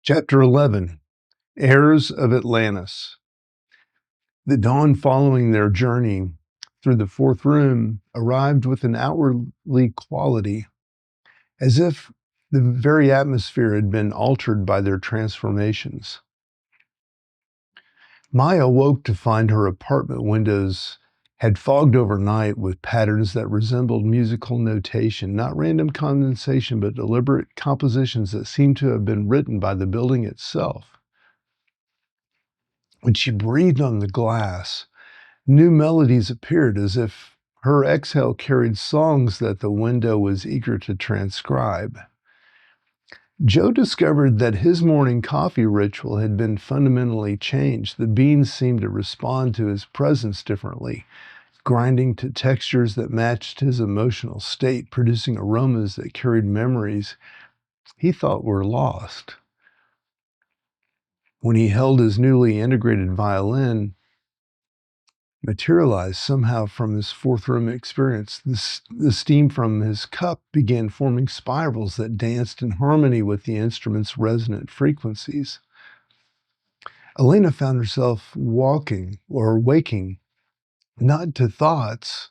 Chapter 11, Heirs of Atlantis. The dawn following their journey through the fourth room arrived with an outwardly quality, as if the very atmosphere had been altered by their transformations. Maya woke to find her apartment windows had fogged overnight with patterns that resembled musical notation, not random condensation, but deliberate compositions that seemed to have been written by the building itself. When she breathed on the glass, new melodies appeared as if her exhale carried songs that the window was eager to transcribe. Joe discovered that his morning coffee ritual had been fundamentally changed. The beans seemed to respond to his presence differently, grinding to textures that matched his emotional state, producing aromas that carried memories he thought were lost. When he held his newly integrated violin, materialized somehow from his fourth room experience. The steam from his cup began forming spirals that danced in harmony with the instrument's resonant frequencies. Elena found herself waking, not to thoughts,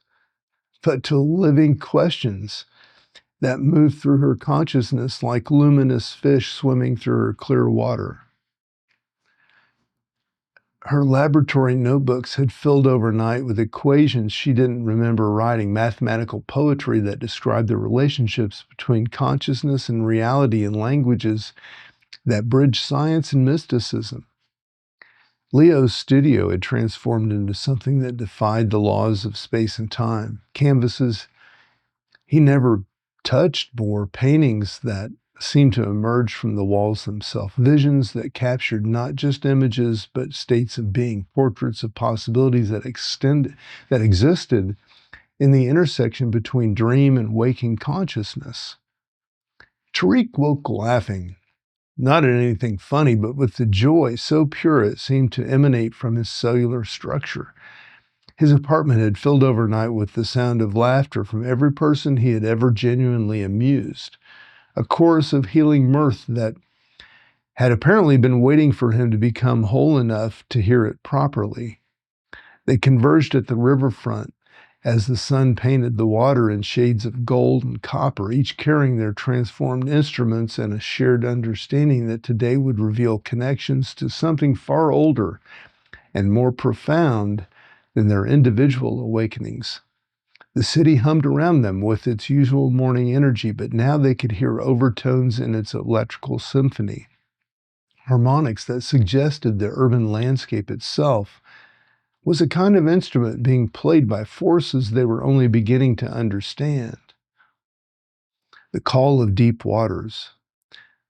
but to living questions that moved through her consciousness like luminous fish swimming through her clear water. Her laboratory notebooks had filled overnight with equations she didn't remember writing, mathematical poetry that described the relationships between consciousness and reality in languages that bridged science and mysticism. Leo's studio had transformed into something that defied the laws of space and time. Canvases he never touched bore paintings that seemed to emerge from the walls themselves, visions that captured not just images but states of being, portraits of possibilities that existed in the intersection between dream and waking consciousness. Tariq woke laughing, not at anything funny, but with the joy so pure it seemed to emanate from his cellular structure. His apartment had filled overnight with the sound of laughter from every person he had ever genuinely amused, a chorus of healing mirth that had apparently been waiting for him to become whole enough to hear it properly. They converged at the riverfront as the sun painted the water in shades of gold and copper, each carrying their transformed instruments and a shared understanding that today would reveal connections to something far older and more profound than their individual awakenings. The city hummed around them with its usual morning energy, but now they could hear overtones in its electrical symphony, harmonics that suggested the urban landscape itself was a kind of instrument being played by forces they were only beginning to understand. The call of deep waters.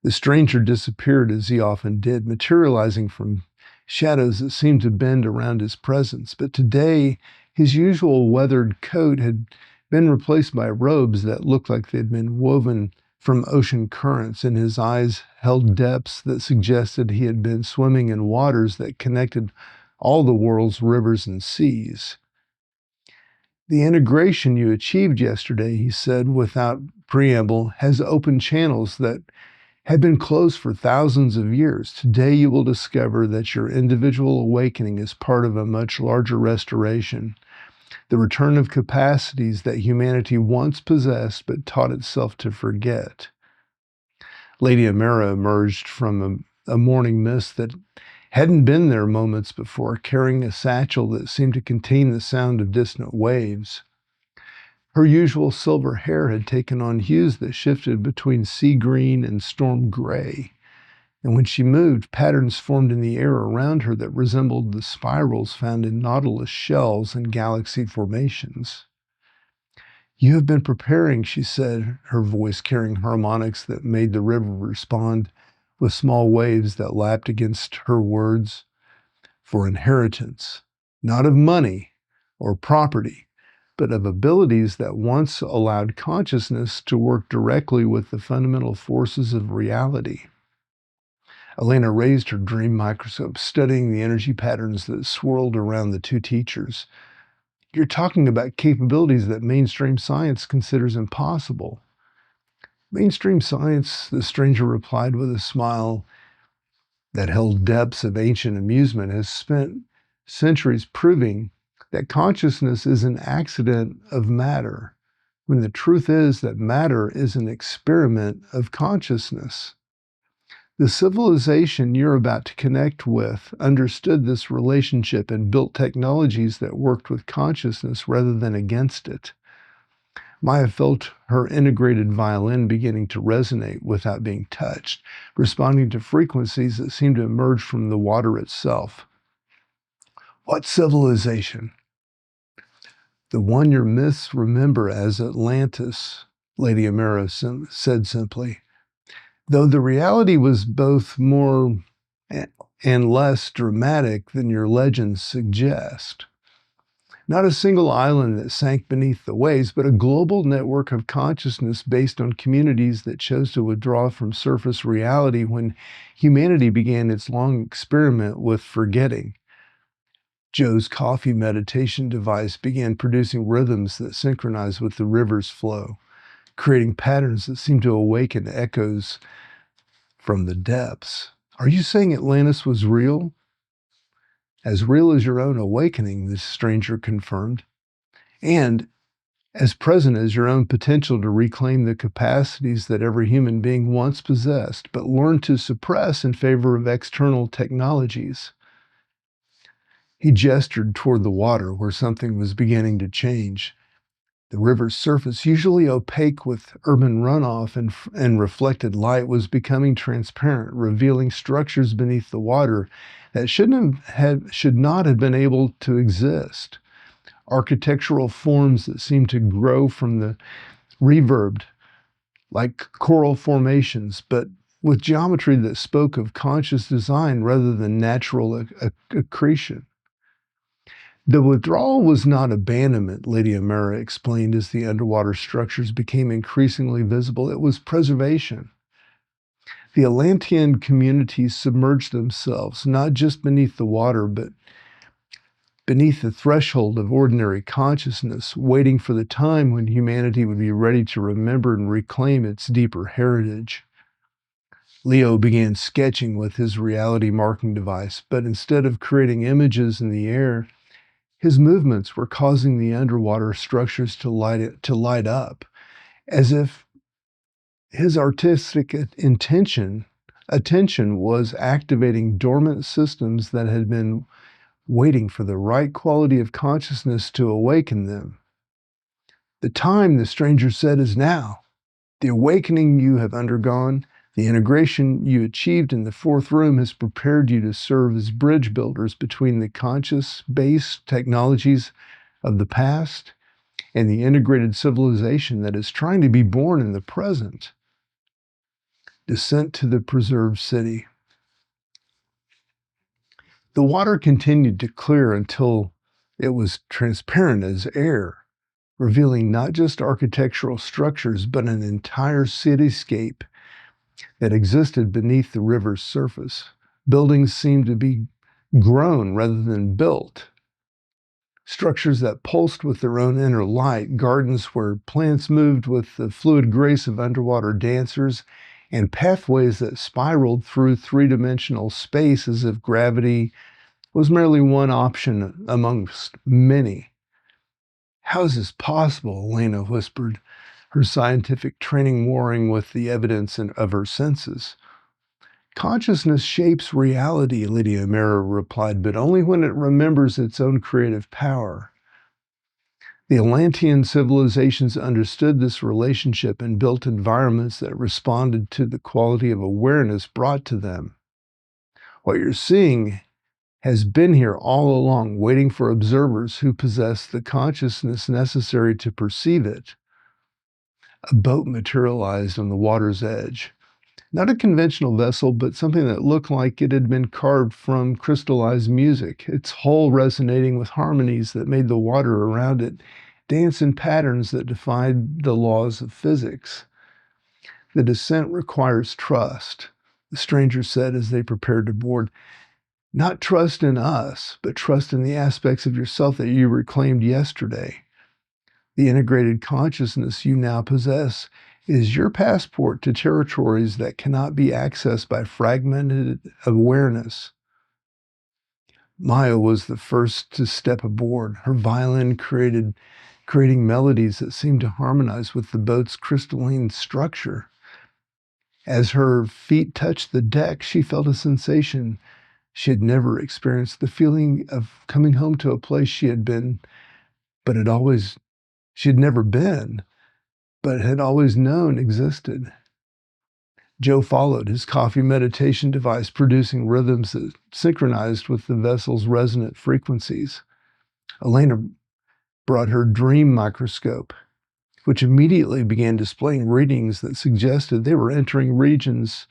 The stranger disappeared as he often did, materializing from shadows that seemed to bend around his presence. But today, his usual weathered coat had been replaced by robes that looked like they'd been woven from ocean currents, and his eyes held depths that suggested he had been swimming in waters that connected all the world's rivers and seas. The integration you achieved yesterday, he said without preamble, has opened channels that had been closed for thousands of years. Today you will discover that your individual awakening is part of a much larger restoration, the return of capacities that humanity once possessed but taught itself to forget. Lady Amara emerged from a morning mist that hadn't been there moments before, carrying a satchel that seemed to contain the sound of distant waves. Her usual silver hair had taken on hues that shifted between sea green and storm gray, and when she moved, patterns formed in the air around her that resembled the spirals found in nautilus shells and galaxy formations. "You have been preparing," she said, her voice carrying harmonics that made the river respond with small waves that lapped against her words, "for inheritance, not of money or property, but of abilities that once allowed consciousness to work directly with the fundamental forces of reality." Elena raised her dream microscope, studying the energy patterns that swirled around the two teachers. "You're talking about capabilities that mainstream science considers impossible." "Mainstream science," the stranger replied with a smile, that held depths of ancient amusement has spent centuries proving that consciousness is an accident of matter, when the truth is that matter is an experiment of consciousness. The civilization you're about to connect with understood this relationship and built technologies that worked with consciousness rather than against it. Maya felt her integrated violin beginning to resonate without being touched, responding to frequencies that seemed to emerge from the water itself. What civilization? The one your myths remember as Atlantis, Lady Amira said simply. Though the reality was both more and less dramatic than your legends suggest. Not a single island that sank beneath the waves, but a global network of consciousness based on communities that chose to withdraw from surface reality when humanity began its long experiment with forgetting. Joe's coffee meditation device began producing rhythms that synchronized with the river's flow, creating patterns that seemed to awaken echoes from the depths. Are you saying Atlantis was real? As real as your own awakening, this stranger confirmed. And as present as your own potential to reclaim the capacities that every human being once possessed, but learned to suppress in favor of external technologies. He gestured toward the water where something was beginning to change. The river's surface, usually opaque with urban runoff and reflected light, was becoming transparent, revealing structures beneath the water that should not have been able to exist. Architectural forms that seemed to grow from the reverbed, like coral formations, but with geometry that spoke of conscious design rather than natural accretion. The withdrawal was not abandonment, Lady Amira explained as the underwater structures became increasingly visible. It was preservation. The Atlantean communities submerged themselves, not just beneath the water, but beneath the threshold of ordinary consciousness, waiting for the time when humanity would be ready to remember and reclaim its deeper heritage. Leo began sketching with his reality marking device, but instead of creating images in the air, his movements were causing the underwater structures to light up, as if his artistic attention was activating dormant systems that had been waiting for the right quality of consciousness to awaken them. The time, the stranger said, is now. The awakening you have undergone, the integration you achieved in the fourth room has prepared you to serve as bridge builders between the conscious-based technologies of the past and the integrated civilization that is trying to be born in the present. Descent to the preserved city. The water continued to clear until it was transparent as air, revealing not just architectural structures, but an entire cityscape that existed beneath the river's surface. Buildings seemed to be grown rather than built. Structures that pulsed with their own inner light, gardens where plants moved with the fluid grace of underwater dancers, and pathways that spiraled through three-dimensional space as if gravity was merely one option amongst many. How is this possible? Elena whispered, her scientific training warring with the evidence of her senses. Consciousness shapes reality, Lydia Mera replied, but only when it remembers its own creative power. The Atlantean civilizations understood this relationship and built environments that responded to the quality of awareness brought to them. What you're seeing has been here all along, waiting for observers who possess the consciousness necessary to perceive it. A boat materialized on the water's edge. Not a conventional vessel, but something that looked like it had been carved from crystallized music, its hull resonating with harmonies that made the water around it dance in patterns that defied the laws of physics. The descent requires trust, the stranger said as they prepared to board. Not trust in us, but trust in the aspects of yourself that you reclaimed yesterday. The integrated consciousness you now possess is your passport to territories that cannot be accessed by fragmented awareness. Maya was the first to step aboard, her violin creating melodies that seemed to harmonize with the boat's crystalline structure. As her feet touched the deck, she felt a sensation she had never experienced, the feeling of coming home to a place she had never been, but had always known existed. Joe followed, his coffee meditation device producing rhythms that synchronized with the vessel's resonant frequencies. Elena brought her dream microscope, which immediately began displaying readings that suggested they were entering regions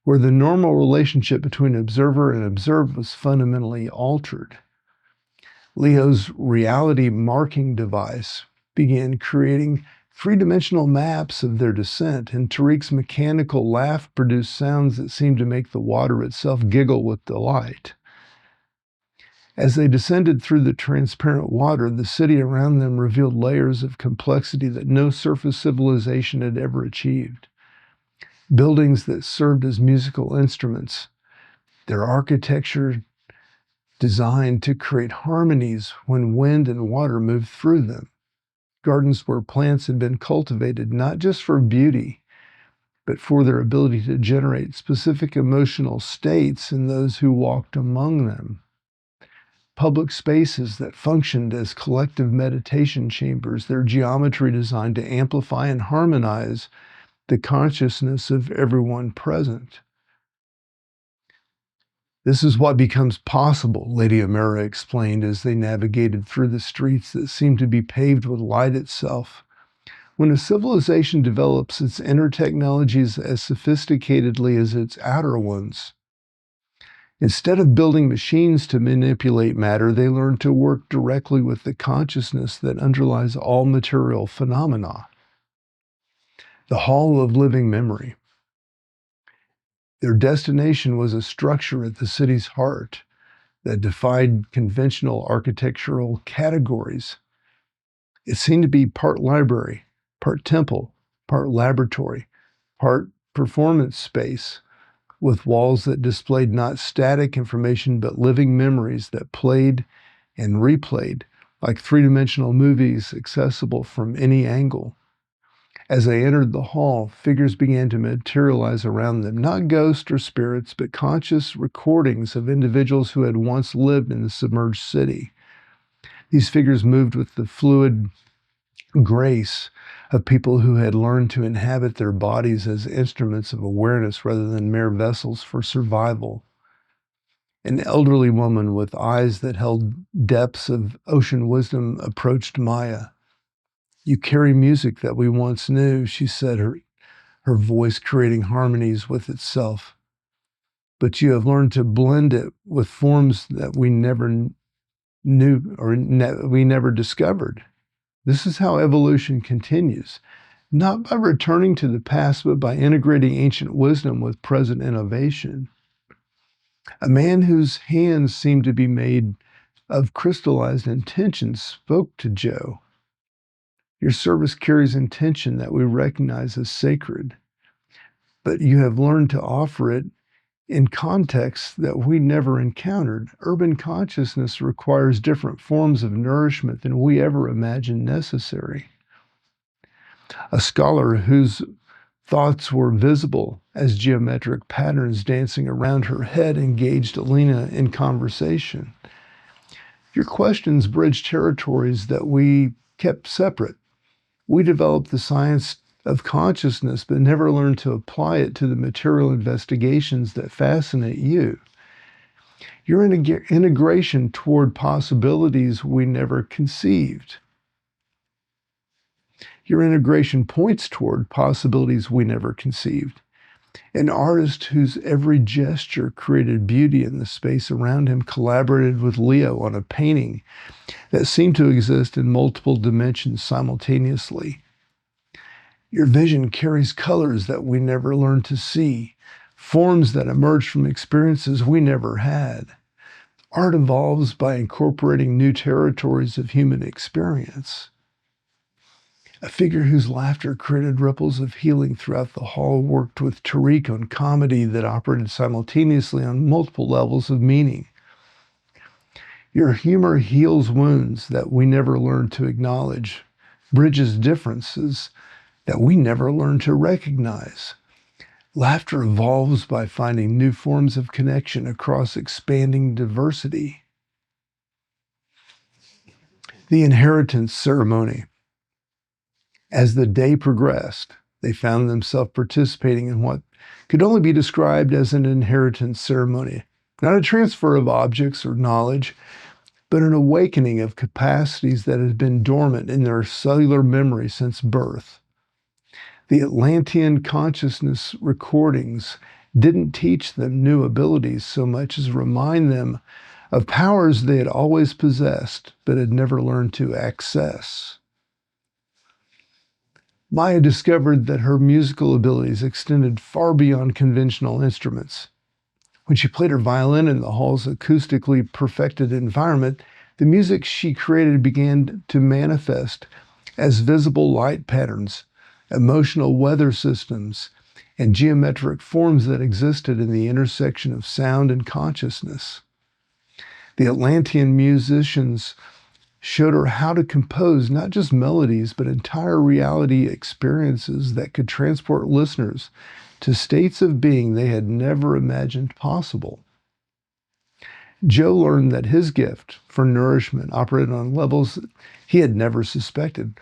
where the normal relationship between observer and observed was fundamentally altered. Leo's reality marking device began creating three-dimensional maps of their descent, and Tariq's mechanical laugh produced sounds that seemed to make the water itself giggle with delight. As they descended through the transparent water, the city around them revealed layers of complexity that no surface civilization had ever achieved. Buildings that served as musical instruments, their architecture designed to create harmonies when wind and water moved through them. Gardens where plants had been cultivated not just for beauty, but for their ability to generate specific emotional states in those who walked among them. Public spaces that functioned as collective meditation chambers, their geometry designed to amplify and harmonize the consciousness of everyone present. This is what becomes possible, Lady Amara explained as they navigated through the streets that seemed to be paved with light itself. When a civilization develops its inner technologies as sophisticatedly as its outer ones, instead of building machines to manipulate matter, they learn to work directly with the consciousness that underlies all material phenomena. The Hall of Living Memory. Their destination was a structure at the city's heart that defied conventional architectural categories. It seemed to be part library, part temple, part laboratory, part performance space, with walls that displayed not static information but living memories that played and replayed like three-dimensional movies accessible from any angle. As they entered the hall, figures began to materialize around them, not ghosts or spirits, but conscious recordings of individuals who had once lived in the submerged city. These figures moved with the fluid grace of people who had learned to inhabit their bodies as instruments of awareness rather than mere vessels for survival. An elderly woman with eyes that held depths of ocean wisdom approached Maya. "You carry music that we once knew," she said, her voice creating harmonies with itself. "But you have learned to blend it with forms that we never knew or we never discovered. This is how evolution continues, not by returning to the past, but by integrating ancient wisdom with present innovation." A man whose hands seemed to be made of crystallized intention spoke to Joe. "Your service carries intention that we recognize as sacred, but you have learned to offer it in contexts that we never encountered. Urban consciousness requires different forms of nourishment than we ever imagined necessary." A scholar whose thoughts were visible as geometric patterns dancing around her head engaged Alina in conversation. "Your questions bridge territories that we kept separate. We developed the science of consciousness, but never learned to apply it to the material investigations that fascinate you. Your integration toward possibilities we never conceived. Your integration points toward possibilities we never conceived. An artist whose every gesture created beauty in the space around him collaborated with Leo on a painting that seemed to exist in multiple dimensions simultaneously. Your vision carries colors that we never learned to see, forms that emerge from experiences we never had. Art evolves by incorporating new territories of human experience." A figure whose laughter created ripples of healing throughout the hall worked with Tariq on comedy that operated simultaneously on multiple levels of meaning. Your humor heals wounds that we never learned to acknowledge, bridges differences that we never learned to recognize. Laughter evolves by finding new forms of connection across expanding diversity. The inheritance ceremony. As the day progressed, they found themselves participating in what could only be described as an inheritance ceremony, not a transfer of objects or knowledge, but an awakening of capacities that had been dormant in their cellular memory since birth. The Atlantean consciousness recordings didn't teach them new abilities so much as remind them of powers they had always possessed but had never learned to access. Maya discovered that her musical abilities extended far beyond conventional instruments. When she played her violin in the hall's acoustically perfected environment, the music she created began to manifest as visible light patterns, emotional weather systems, and geometric forms that existed in the intersection of sound and consciousness. The Atlantean musicians showed her how to compose not just melodies, but entire reality experiences that could transport listeners to states of being they had never imagined possible. Joe learned that his gift for nourishment operated on levels he had never suspected.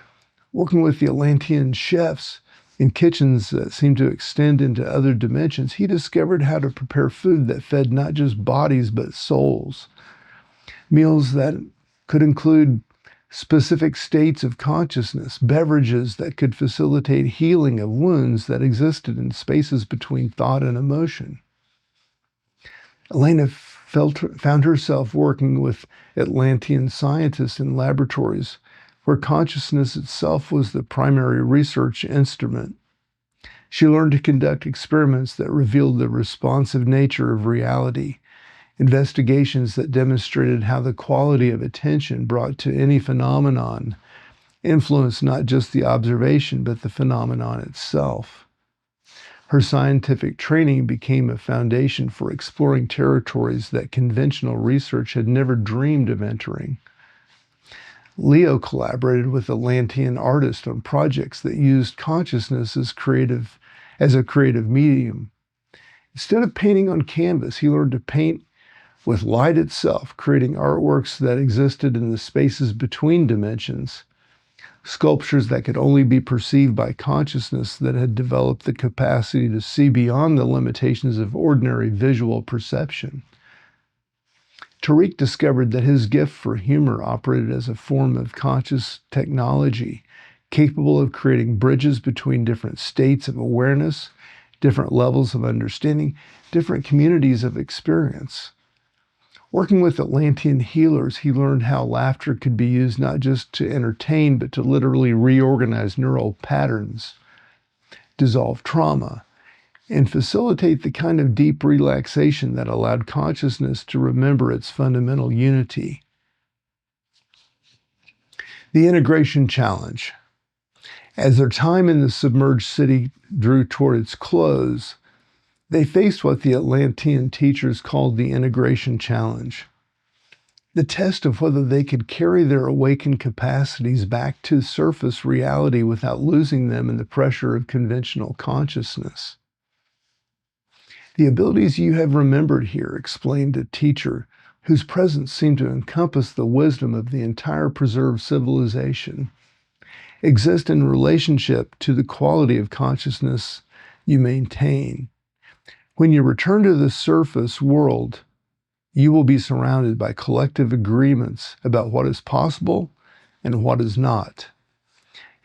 Working with the Atlantean chefs in kitchens that seemed to extend into other dimensions, he discovered how to prepare food that fed not just bodies but souls. Meals that could include specific states of consciousness, beverages that could facilitate healing of wounds that existed in spaces between thought and emotion. Elena found herself working with Atlantean scientists in laboratories where consciousness itself was the primary research instrument. She learned to conduct experiments that revealed the responsive nature of reality, investigations that demonstrated how the quality of attention brought to any phenomenon influenced not just the observation, but the phenomenon itself. Her scientific training became a foundation for exploring territories that conventional research had never dreamed of entering. Leo collaborated with Atlantean artists on projects that used consciousness as a creative medium. Instead of painting on canvas, he learned to paint with light itself, creating artworks that existed in the spaces between dimensions, sculptures that could only be perceived by consciousness that had developed the capacity to see beyond the limitations of ordinary visual perception. Tariq discovered that his gift for humor operated as a form of conscious technology, capable of creating bridges between different states of awareness, different levels of understanding, different communities of experience. Working with Atlantean healers, he learned how laughter could be used not just to entertain, but to literally reorganize neural patterns, dissolve trauma, and facilitate the kind of deep relaxation that allowed consciousness to remember its fundamental unity. The integration challenge. As their time in the submerged city drew toward its close, they faced what the Atlantean teachers called the integration challenge, the test of whether they could carry their awakened capacities back to surface reality without losing them in the pressure of conventional consciousness. The abilities you have remembered here, explained a teacher whose presence seemed to encompass the wisdom of the entire preserved civilization, exist in relationship to the quality of consciousness you maintain. When you return to the surface world, you will be surrounded by collective agreements about what is possible and what is not.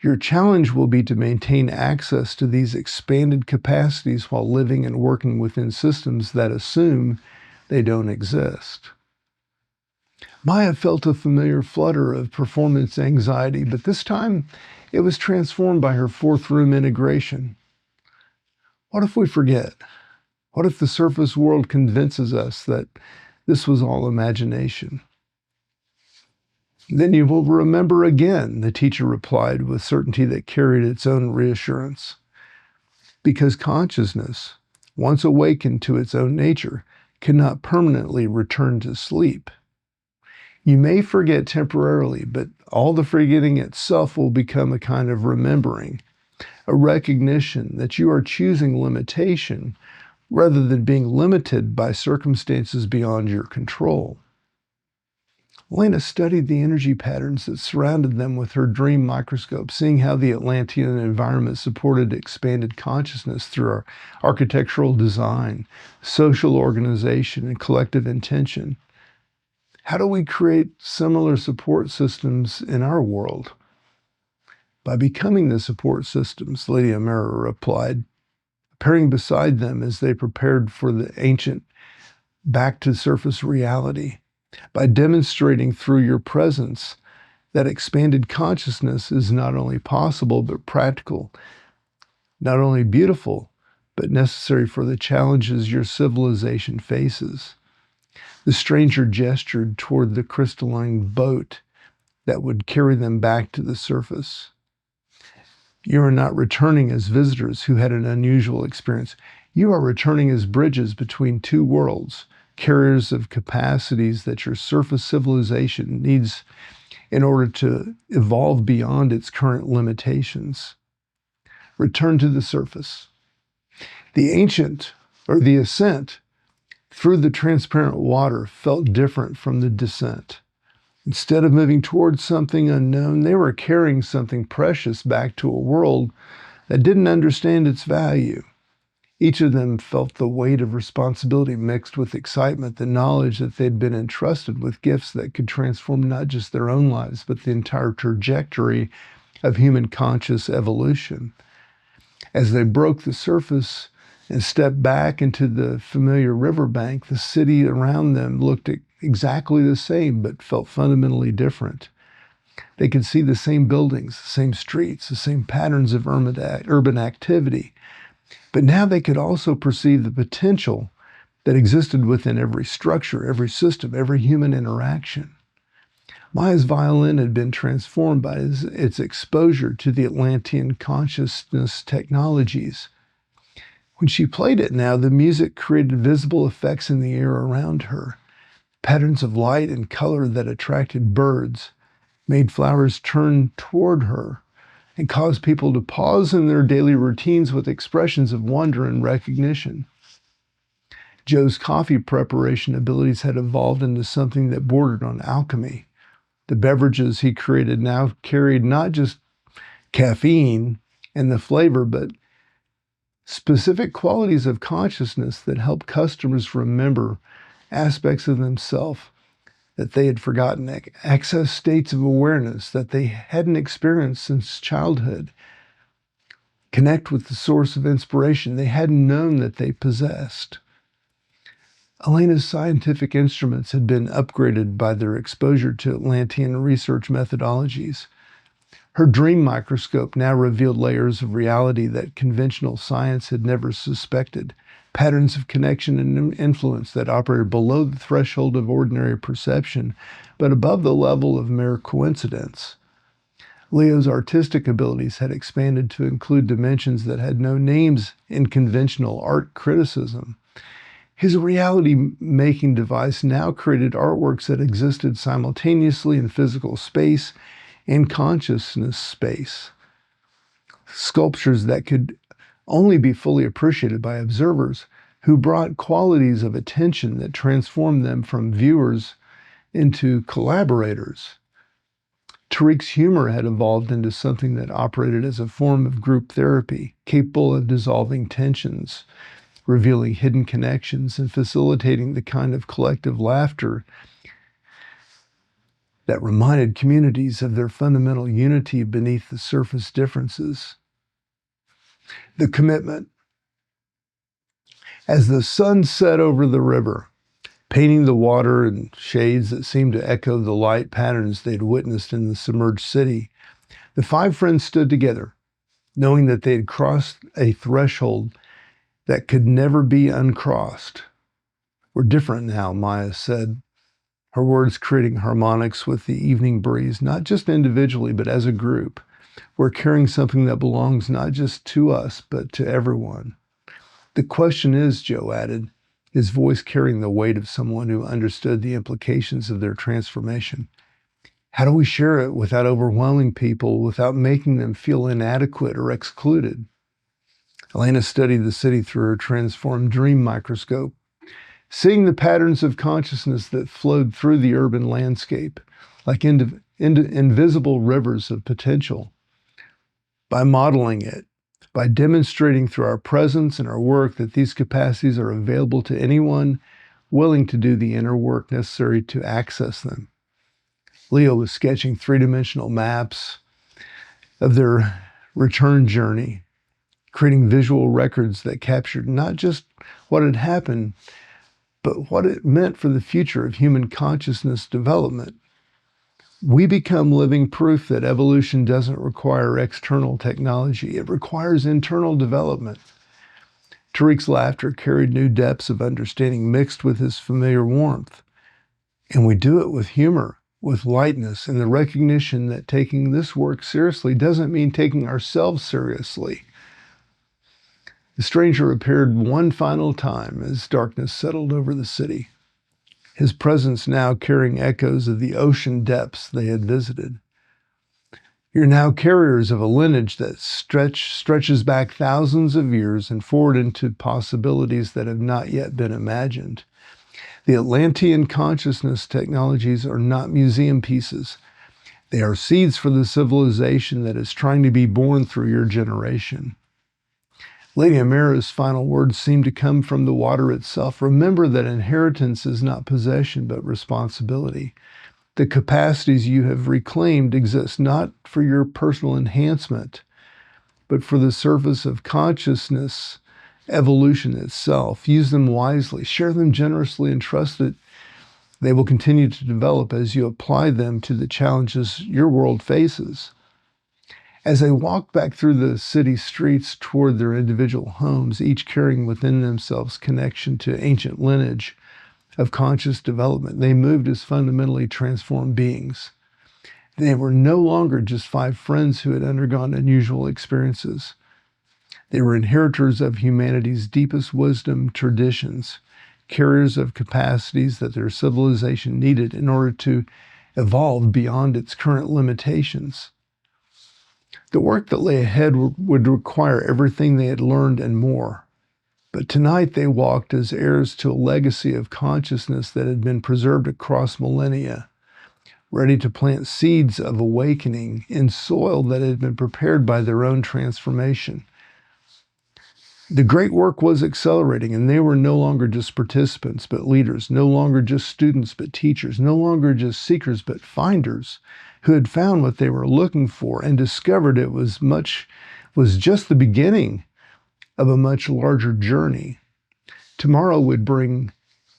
Your challenge will be to maintain access to these expanded capacities while living and working within systems that assume they don't exist. Maya felt a familiar flutter of performance anxiety, but this time it was transformed by her fourth room integration. What if we forget? What if the surface world convinces us that this was all imagination? Then you will remember again, the teacher replied with certainty that carried its own reassurance. Because consciousness, once awakened to its own nature, cannot permanently return to sleep. You may forget temporarily, but all the forgetting itself will become a kind of remembering, a recognition that you are choosing limitation rather than being limited by circumstances beyond your control. Elena studied the energy patterns that surrounded them with her dream microscope, seeing how the Atlantean environment supported expanded consciousness through our architectural design, social organization, and collective intention. How do we create similar support systems in our world? By becoming the support systems, Lady Amira replied, appearing beside them as they prepared for the ancient back to surface reality. By demonstrating through your presence that expanded consciousness is not only possible but practical, not only beautiful, but necessary for the challenges your civilization faces. The stranger gestured toward the crystalline boat that would carry them back to the surface. You are not returning as visitors who had an unusual experience. You are returning as bridges between two worlds, carriers of capacities that your surface civilization needs in order to evolve beyond its current limitations. Return to the surface. The ascent through the transparent water felt different from the descent. Instead of moving towards something unknown, they were carrying something precious back to a world that didn't understand its value. Each of them felt the weight of responsibility mixed with excitement, the knowledge that they'd been entrusted with gifts that could transform not just their own lives, but the entire trajectory of human conscious evolution. As they broke the surface and stepped back into the familiar riverbank, the city around them looked exactly the same, but felt fundamentally different. They could see the same buildings, the same streets, the same patterns of urban activity. But now they could also perceive the potential that existed within every structure, every system, every human interaction. Maya's violin had been transformed by its exposure to the Atlantean consciousness technologies. When she played it now, the music created visible effects in the air around her, patterns of light and color that attracted birds, made flowers turn toward her, and caused people to pause in their daily routines with expressions of wonder and recognition. Joe's coffee preparation abilities had evolved into something that bordered on alchemy. The beverages he created now carried not just caffeine and the flavor, but specific qualities of consciousness that help customers remember aspects of themselves that they had forgotten, access states of awareness that they hadn't experienced since childhood, connect with the source of inspiration they hadn't known that they possessed. Elena's scientific instruments had been upgraded by their exposure to Atlantean research methodologies. Her dream microscope now revealed layers of reality that conventional science had never suspected, patterns of connection and influence that operated below the threshold of ordinary perception, but above the level of mere coincidence. Leo's artistic abilities had expanded to include dimensions that had no names in conventional art criticism. His reality-making device now created artworks that existed simultaneously in physical space and consciousness space. Sculptures that could only be fully appreciated by observers who brought qualities of attention that transformed them from viewers into collaborators. Tariq's humor had evolved into something that operated as a form of group therapy, capable of dissolving tensions, revealing hidden connections, and facilitating the kind of collective laughter that reminded communities of their fundamental unity beneath the surface differences. The commitment. As the sun set over the river, painting the water in shades that seemed to echo the light patterns they'd witnessed in the submerged city, the five friends stood together, knowing that they had crossed a threshold that could never be uncrossed. We're different now, Maya said. her words creating harmonics with the evening breeze, not just individually, but as a group. We're carrying something that belongs not just to us, but to everyone. The question is, Joe added, his voice carrying the weight of someone who understood the implications of their transformation. How do we share it without overwhelming people, without making them feel inadequate or excluded? Elena studied the city through her transformed dream microscope, seeing the patterns of consciousness that flowed through the urban landscape, like invisible rivers of potential. By modeling it, by demonstrating through our presence and our work that these capacities are available to anyone willing to do the inner work necessary to access them. Leo was sketching three-dimensional maps of their return journey, creating visual records that captured not just what had happened, but what it meant for the future of human consciousness development. We become living proof that evolution doesn't require external technology. It requires internal development. Tariq's laughter carried new depths of understanding mixed with his familiar warmth. And we do it with humor, with lightness, and the recognition that taking this work seriously doesn't mean taking ourselves seriously. The stranger appeared one final time as darkness settled over the city, his presence now carrying echoes of the ocean depths they had visited. You're now carriers of a lineage that stretches back thousands of years and forward into possibilities that have not yet been imagined. The Atlantean consciousness technologies are not museum pieces. They are seeds for the civilization that is trying to be born through your generation. Lady Amira's final words seemed to come from the water itself. Remember that inheritance is not possession, but responsibility. The capacities you have reclaimed exist not for your personal enhancement, but for the service of consciousness, evolution itself. Use them wisely, share them generously, and trust that they will continue to develop as you apply them to the challenges your world faces. As they walked back through the city streets toward their individual homes, each carrying within themselves connection to ancient lineage of conscious development, they moved as fundamentally transformed beings. They were no longer just five friends who had undergone unusual experiences. They were inheritors of humanity's deepest wisdom traditions, carriers of capacities that their civilization needed in order to evolve beyond its current limitations. The work that lay ahead would require everything they had learned and more. But tonight they walked as heirs to a legacy of consciousness that had been preserved across millennia, ready to plant seeds of awakening in soil that had been prepared by their own transformation. The great work was accelerating, and they were no longer just participants, but leaders, no longer just students, but teachers, no longer just seekers, but finders, who had found what they were looking for and discovered it was just the beginning of a much larger journey. Tomorrow would bring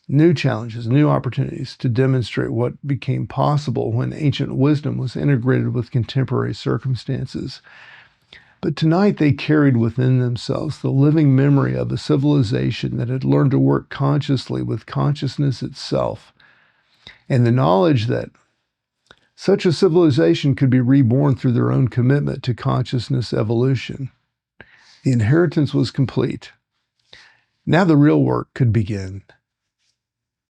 new challenges, new opportunities to demonstrate what became possible when ancient wisdom was integrated with contemporary circumstances. But tonight they carried within themselves the living memory of a civilization that had learned to work consciously with consciousness itself, and the knowledge that such a civilization could be reborn through their own commitment to consciousness evolution. The inheritance was complete. Now the real work could begin.